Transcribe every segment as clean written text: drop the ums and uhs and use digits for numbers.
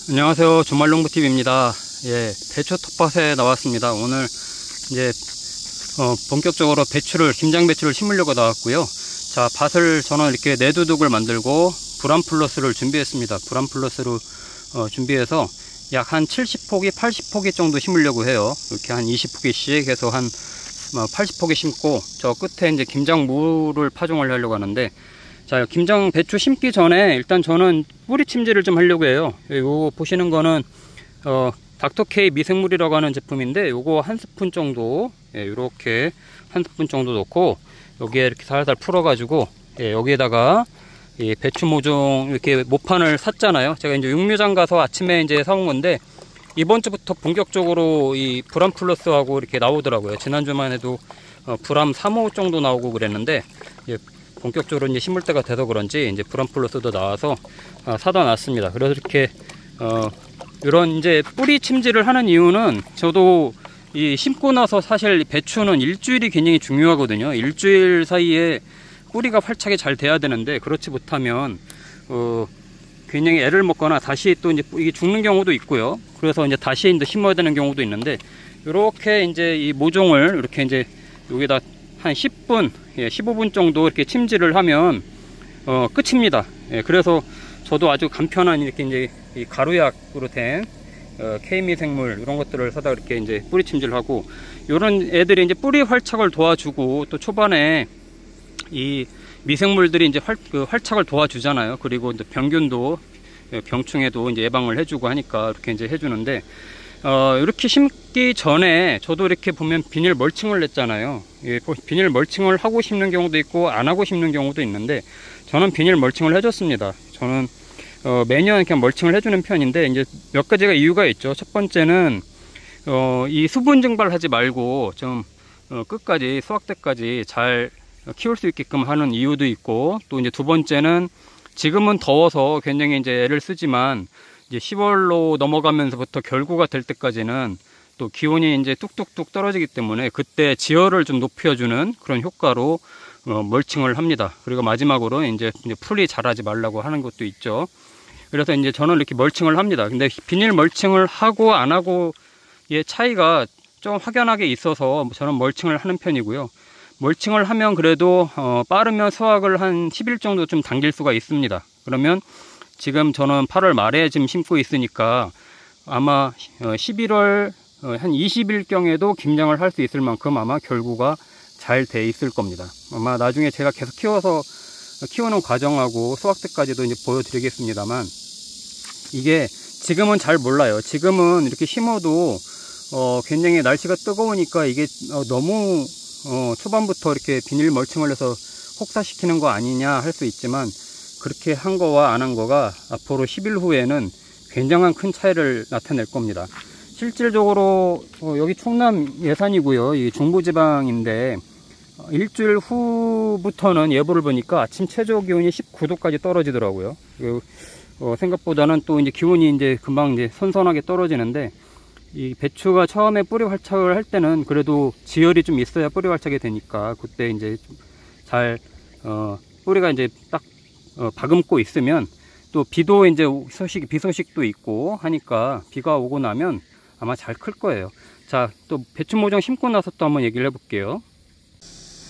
안녕하세요. 주말농부TV입니다. 예, 배추 텃밭에 나왔습니다. 오늘 이제 본격적으로 김장 배추를 심으려고 나왔고요. 자, 밭을 저는 이렇게 내두둑을 만들고 브람플러스를 준비했습니다. 브람플러스로 준비해서 약 한 70포기, 80포기 정도 심으려고 해요. 이렇게 한 20포기씩 해서 한 80포기 심고, 저 끝에 이제 김장물을 파종을 하려고 하는데, 자, 김장 배추 심기 전에 일단 저는 뿌리 침지를 좀 하려고 해요. 요거 보시는 거는 닥터케이 미생물이라고 하는 제품인데, 요거 한 스푼 정도, 요렇게 한 스푼 정도 넣고 여기에 이렇게 살살 풀어 가지고, 여기에다가 이 배추 모종 이렇게 모판을 샀잖아요. 제가 이제 육묘장 가서 아침에 이제 사온 건데, 이번 주부터 본격적으로 이 브람플러스하고 이렇게 나오더라고요. 지난주만 해도 브람 3호 정도 나오고 그랬는데, 본격적으로 이제 심을 때가 돼서 그런지 이제 브람플러스도 나와서 사다 놨습니다. 그래서 이렇게 이런 이제 뿌리 침지를 하는 이유는, 저도 이 심고 나서 사실 배추는 일주일이 굉장히 중요하거든요. 일주일 사이에 뿌리가 활착이 잘 돼야 되는데, 그렇지 못하면 굉장히 애를 먹거나 다시 또 이제 이게 죽는 경우도 있고요. 그래서 이제 다시 이제 심어야 되는 경우도 있는데, 이렇게 이제 이 모종을 이렇게 이제 여기다 한 10분, 15분 정도 이렇게 침지를 하면 끝입니다. 그래서 저도 아주 간편한 이렇게 이제 이 가루약으로 된 K미생물 이런 것들을 사다 이렇게 이제 뿌리 침지를 하고, 이런 애들이 이제 뿌리 활착을 도와주고, 또 초반에 이 미생물들이 이제 활착을 도와주잖아요. 그리고 이제 병균도, 병충해도 이제 예방을 해주고 하니까 이렇게 이제 해주는데, 이렇게 심기 전에 저도 이렇게 보면 비닐 멀칭을 냈잖아요. 비닐 멀칭을 하고 심는 경우도 있고 안 하고 심는 경우도 있는데, 저는 비닐 멀칭을 해줬습니다. 저는 매년 그냥 멀칭을 해주는 편인데, 이제 몇 가지가 이유가 있죠. 첫 번째는 이 수분 증발하지 말고 좀 끝까지 수확 때까지 잘 키울 수 있게끔 하는 이유도 있고, 또 이제 두 번째는 지금은 더워서 굉장히 이제 애를 쓰지만, 이제 10월로 넘어가면서부터 결구가 될 때까지는 또 기온이 이제 뚝뚝뚝 떨어지기 때문에, 그때 지열을 좀 높여주는 그런 효과로 멀칭을 합니다. 그리고 마지막으로 이제 풀이 자라지 말라고 하는 것도 있죠. 그래서 이제 저는 이렇게 멀칭을 합니다. 근데 비닐 멀칭을 하고 안 하고의 차이가 좀 확연하게 있어서 저는 멀칭을 하는 편이고요. 멀칭을 하면 그래도 빠르면 수확을 한 10일 정도 좀 당길 수가 있습니다. 그러면 지금 저는 8월 말에 지금 심고 있으니까 아마 11월 한 20일경에도 김장을 할 수 있을 만큼 아마 결구가 잘 돼 있을 겁니다. 아마 나중에 제가 계속 키우는 과정하고 수확 때까지도 이제 보여드리겠습니다만, 이게 지금은 잘 몰라요. 지금은 이렇게 심어도 굉장히 날씨가 뜨거우니까 이게 너무 초반부터 이렇게 비닐 멀칭을 해서 혹사시키는 거 아니냐 할 수 있지만, 그렇게 한 거와 안 한 거가 앞으로 10일 후에는 굉장한 큰 차이를 나타낼 겁니다. 실질적으로 여기 충남 예산이고요. 이 중부지방인데, 일주일 후부터는 예보를 보니까 아침 최저 기온이 19도까지 떨어지더라고요. 생각보다는 또 이제 기온이 이제 금방 이제 선선하게 떨어지는데, 이 배추가 처음에 뿌리 활착을 할 때는 그래도 지열이 좀 있어야 뿌리 활착이 되니까, 그때 이제 잘 뿌리가 이제 딱 다금고 있으면, 또 비도 이제 비 소식도 있고 하니까 비가 오고 나면 아마 잘 클 거예요. 자, 또 배추 모종 심고 나서 또 한번 얘기를 해볼게요.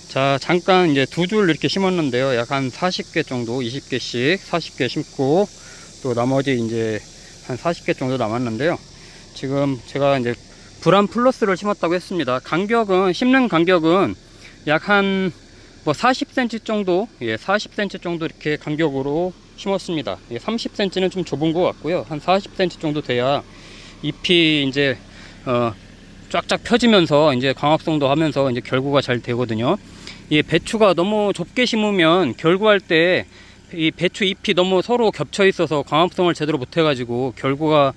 자, 잠깐 이제 두 줄 이렇게 심었는데요. 약 한 40개 정도, 20개씩 40개 심고, 또 나머지 이제 한 40개 정도 남았는데요. 지금 제가 이제 브람플러스를 심었다고 했습니다. 심는 간격은 약 한 40cm 정도, 40cm 정도 이렇게 간격으로 심었습니다. 30cm는 좀 좁은 것 같고요. 한 40cm 정도 돼야 잎이 이제 쫙쫙 펴지면서 이제 광합성도 하면서 이제 결구가 잘 되거든요. 이 배추가 너무 좁게 심으면 결구할 때 이 배추 잎이 너무 서로 겹쳐 있어서 광합성을 제대로 못 해가지고 결구가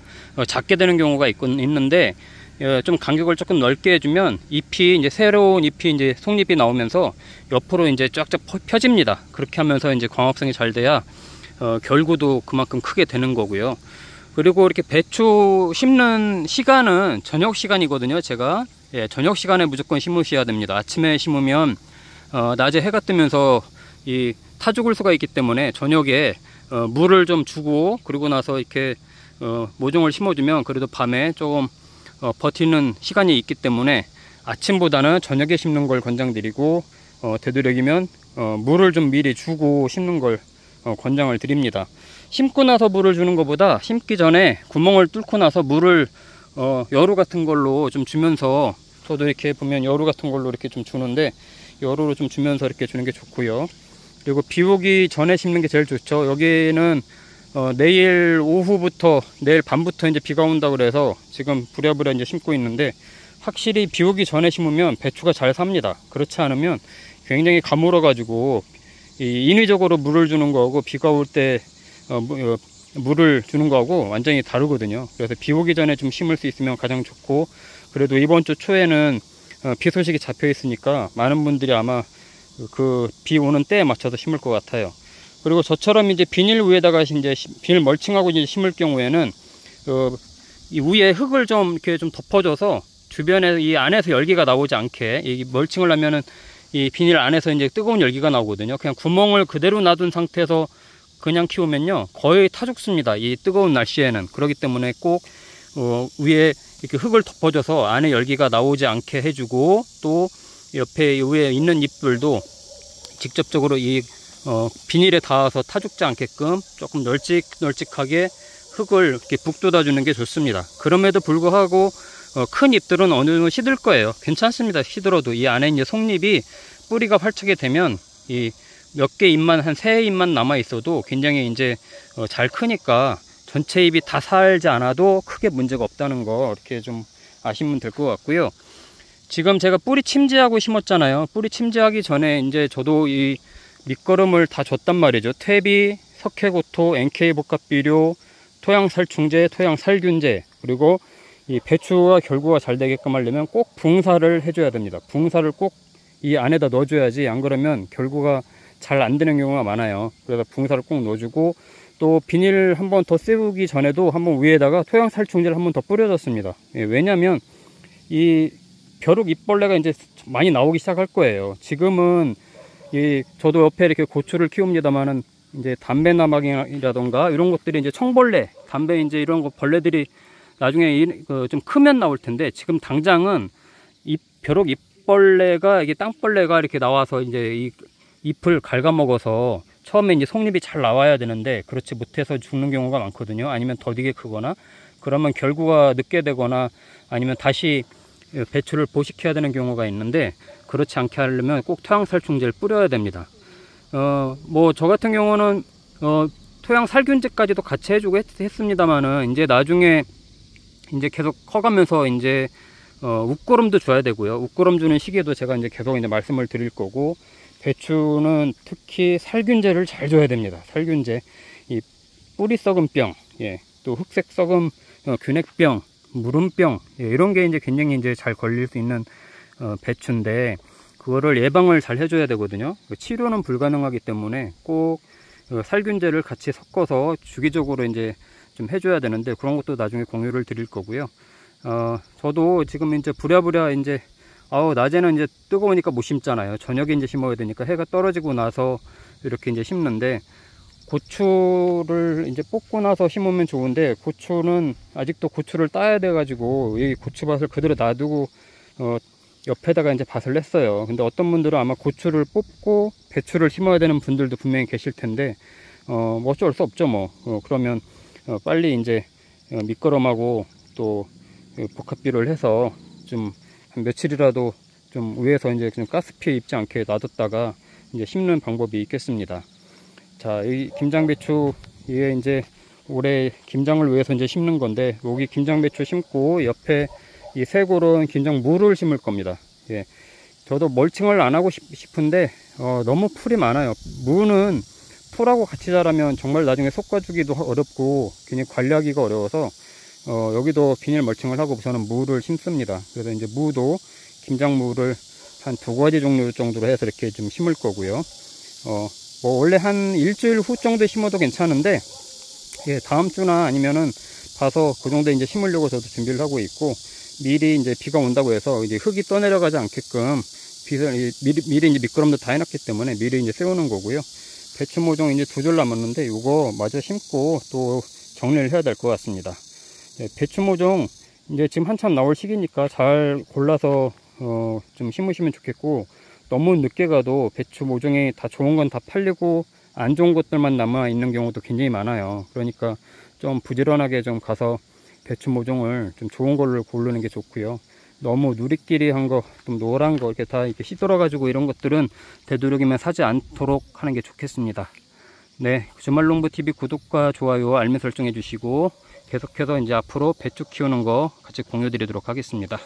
작게 되는 경우가 있는데, 좀 간격을 조금 넓게 해주면 잎이 이제 새로운 잎이 이제 속잎이 나오면서 옆으로 이제 쫙쫙 펴집니다. 그렇게 하면서 이제 광합성이 잘 돼야 결구도 그만큼 크게 되는 거고요. 그리고 이렇게 배추 심는 시간은 저녁 시간이거든요. 제가 저녁 시간에 무조건 심으셔야 됩니다. 아침에 심으면 낮에 해가 뜨면서 이 타 죽을 수가 있기 때문에 저녁에 물을 좀 주고, 그리고 나서 이렇게 모종을 심어주면 그래도 밤에 조금 버티는 시간이 있기 때문에 아침보다는 저녁에 심는 걸 권장드리고, 되도록이면 물을 좀 미리 주고 심는 걸 권장을 드립니다. 심고 나서 물을 주는 것보다 심기 전에 구멍을 뚫고 나서 물을 여루 같은 걸로 좀 주면서, 저도 이렇게 보면 여루 같은 걸로 이렇게 좀 주는데, 여루로 좀 주면서 이렇게 주는 게 좋고요. 그리고 비 오기 전에 심는 게 제일 좋죠. 여기는 내일 오후부터, 내일 밤부터 이제 비가 온다고 그래서 지금 부랴부랴 이제 심고 있는데, 확실히 비 오기 전에 심으면 배추가 잘 삽니다. 그렇지 않으면 굉장히 가물어 가지고 인위적으로 물을 주는 거하고 비가 올 때 물을 주는 거하고 완전히 다르거든요. 그래서 비 오기 전에 좀 심을 수 있으면 가장 좋고, 그래도 이번 주 초에는 비 소식이 잡혀 있으니까 많은 분들이 아마 그 비 오는 때에 맞춰서 심을 것 같아요. 그리고 저처럼 이제 비닐 위에다가 이제 비닐 멀칭하고 이제 심을 경우에는 이 위에 흙을 좀 이렇게 좀 덮어줘서 주변에 이 안에서 열기가 나오지 않게, 이 멀칭을 하면은 이 비닐 안에서 이제 뜨거운 열기가 나오거든요. 그냥 구멍을 그대로 놔둔 상태에서 그냥 키우면요 거의 타 죽습니다, 이 뜨거운 날씨에는. 그렇기 때문에 꼭 위에 이렇게 흙을 덮어줘서 안에 열기가 나오지 않게 해주고, 또 옆에 위에 있는 잎들도 직접적으로 이 비닐에 닿아서 타 죽지 않게끔 조금 널찍하게 흙을 이렇게 북돋아 주는 게 좋습니다. 그럼에도 불구하고 큰 잎들은 어느 정도 시들 거예요. 괜찮습니다. 시들어도 이 안에 이제 속잎이 뿌리가 활착이 되면 이 몇 개 잎만, 한 3잎만 남아 있어도 굉장히 이제 잘 크니까 전체 잎이 다 살지 않아도 크게 문제가 없다는 거 이렇게 좀 아시면 될 것 같고요. 지금 제가 뿌리 침지하고 심었잖아요. 뿌리 침지하기 전에 이제 저도 이 밑거름을 다 줬단 말이죠. 퇴비, 석회고토, NK복합비료, 토양살충제, 토양살균제, 그리고 이 배추와 결구가 잘 되게끔 하려면 꼭 붕사를 해줘야 됩니다. 붕사를 꼭 이 안에다 넣어줘야지, 안 그러면 결구가 잘 안 되는 경우가 많아요. 그래서 붕사를 꼭 넣어주고, 또 비닐 한번 더 씌우기 전에도 한번 위에다가 토양살충제를 한번 더 뿌려줬습니다. 예, 왜냐면 이 벼룩 잎벌레가 이제 많이 나오기 시작할 거예요. 지금은 저도 옆에 이렇게 고추를 키웁니다만은 이제 담배 나막이라던가 이런 것들이 이제 청벌레, 담배 이제 이런 거 벌레들이 나중에 좀 크면 나올 텐데, 지금 당장은 벼룩 잎벌레가, 이게 땅벌레가 이렇게 나와서 이제 이 잎을 갉아먹어서 처음에 이제 속잎이 잘 나와야 되는데 그렇지 못해서 죽는 경우가 많거든요. 아니면 더디게 크거나, 그러면 결구가 늦게 되거나, 아니면 다시 배추를 보식해야 되는 경우가 있는데, 그렇지 않게 하려면 꼭 토양살충제를 뿌려야 됩니다. 뭐 저 같은 경우는 토양살균제까지도 같이 해주고 했습니다만은, 이제 나중에 이제 계속 커가면서 이제 웃고름도 줘야 되고요. 웃고름 주는 시기에도 제가 이제 계속 이제 말씀을 드릴 거고, 배추는 특히 살균제를 잘 줘야 됩니다. 살균제, 이 뿌리 썩은 병, 예, 또 흑색 썩은 균핵병, 무름병, 예, 이런 게 이제 굉장히 이제 잘 걸릴 수 있는 배추인데, 그거를 예방을 잘 해줘야 되거든요. 치료는 불가능하기 때문에 꼭 살균제를 같이 섞어서 주기적으로 이제 좀 해줘야 되는데, 그런 것도 나중에 공유를 드릴 거고요. 저도 지금 이제 부랴부랴 이제 낮에는 이제 뜨거우니까 못 심잖아요. 저녁에 이제 심어야 되니까 해가 떨어지고 나서 이렇게 이제 심는데, 고추를 이제 뽑고 나서 심으면 좋은데, 고추는 아직도 고추를 따야 돼 가지고 이 고추밭을 그대로 놔두고 옆에다가 이제 밭을 냈어요. 근데 어떤 분들은 아마 고추를 뽑고 배추를 심어야 되는 분들도 분명히 계실 텐데, 뭐 어쩔 수 없죠 뭐. 그러면 빨리 이제 밑거름하고 또 복합비료를 해서 좀 한 며칠이라도 좀 위에서 이제 좀 가스피 입지 않게 놔뒀다가 이제 심는 방법이 있겠습니다. 자, 이 김장배추, 이게 이제 올해 김장을 위해서 이제 심는 건데, 여기 김장배추 심고 옆에 이 쇄골은 김장무를 심을 겁니다. 예, 저도 멀칭을 안 하고 싶은데 너무 풀이 많아요. 무는 풀하고 같이 자라면 정말 나중에 솎아주기도 어렵고 굉장히 관리하기가 어려워서 여기도 비닐 멀칭을 하고 저는 무를 심습니다. 그래서 이제 무도 김장무를 한 2가지 종류 정도로 해서 이렇게 좀 심을 거고요. 뭐 원래 한 일주일 후 정도에 심어도 괜찮은데, 예, 다음 주나 아니면은 봐서 그 정도에 이제 심으려고 저도 준비를 하고 있고, 미리 이제 비가 온다고 해서 이제 흙이 떠내려가지 않게끔 미리 이제 미끄럼도 다 해놨기 때문에 미리 이제 세우는 거고요. 배추 모종 이제 2줄 남았는데, 요거 마저 심고 또 정리를 해야 될 것 같습니다. 배추 모종 이제 지금 한참 나올 시기니까 잘 골라서 좀 심으시면 좋겠고, 너무 늦게 가도 배추 모종이 다 좋은 건 다 팔리고 안 좋은 것들만 남아 있는 경우도 굉장히 많아요. 그러니까 좀 부지런하게 좀 가서 배추 모종을 좀 좋은 걸로 고르는 게 좋고요. 너무 누리끼리 한 거, 좀 노란 거 이렇게 다 이렇게 시들어 가지고 이런 것들은 되도록이면 사지 않도록 하는 게 좋겠습니다. 네, 주말농부TV 구독과 좋아요, 알림 설정해 주시고, 계속해서 이제 앞으로 배추 키우는 거 같이 공유 드리도록 하겠습니다.